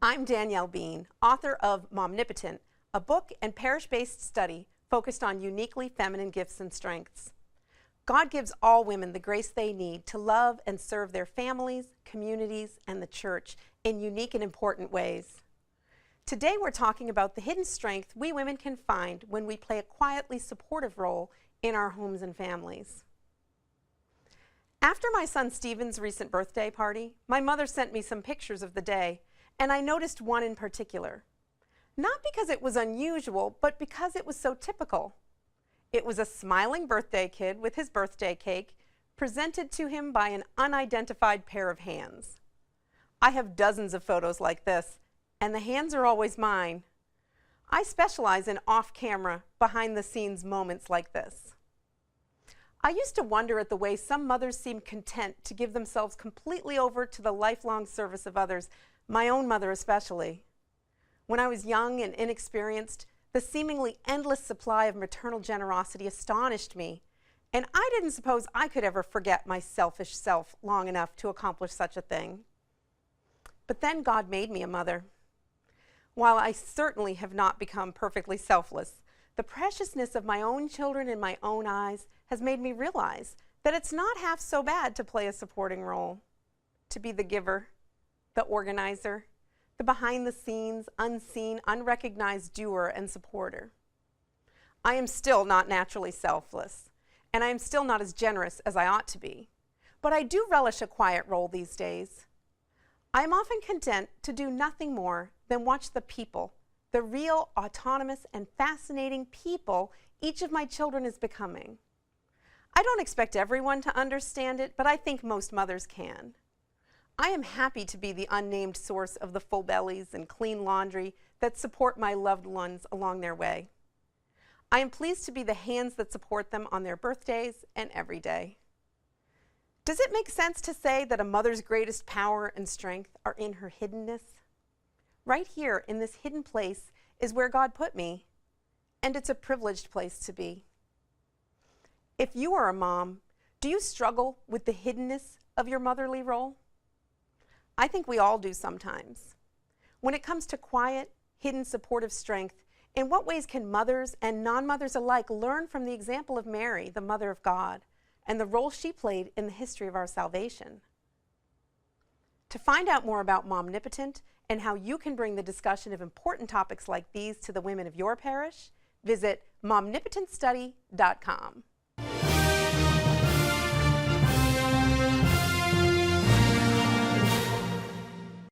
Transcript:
I'm Danielle Bean, author of Momnipotent, a book and parish-based study focused on uniquely feminine gifts and strengths. God gives all women the grace they need to love and serve their families, communities, and the church in unique and important ways. Today we're talking about the hidden strength we women can find when we play a quietly supportive role in our homes and families. After my son Stephen's recent birthday party, my mother sent me some pictures of the day, and I noticed one in particular. Not because it was unusual, but because it was so typical. It was a smiling birthday kid with his birthday cake, presented to him by an unidentified pair of hands. I have dozens of photos like this, and the hands are always mine. I specialize in off-camera, behind-the-scenes moments like this. I used to wonder at the way some mothers seem content to give themselves completely over to the lifelong service of others, my own mother especially. When I was young and inexperienced, the seemingly endless supply of maternal generosity astonished me, and I didn't suppose I could ever forget my selfish self long enough to accomplish such a thing. But then God made me a mother. While I certainly have not become perfectly selfless, the preciousness of my own children in my own eyes has made me realize that it's not half so bad to play a supporting role, to be the giver, the organizer, the behind-the-scenes, unseen, unrecognized doer and supporter. I am still not naturally selfless, and I am still not as generous as I ought to be, but I do relish a quiet role these days. I am often content to do nothing more than watch the people, the real, autonomous, and fascinating people each of my children is becoming. I don't expect everyone to understand it, but I think most mothers can. I am happy to be the unnamed source of the full bellies and clean laundry that support my loved ones along their way. I am pleased to be the hands that support them on their birthdays and every day. Does it make sense to say that a mother's greatest power and strength are in her hiddenness? Right here in this hidden place is where God put me, and it's a privileged place to be. If you are a mom, do you struggle with the hiddenness of your motherly role? I think we all do sometimes. When it comes to quiet, hidden supportive strength, in what ways can mothers and non-mothers alike learn from the example of Mary, the Mother of God, and the role she played in the history of our salvation? To find out more about Momnipotent and how you can bring the discussion of important topics like these to the women of your parish, visit momnipotentstudy.com.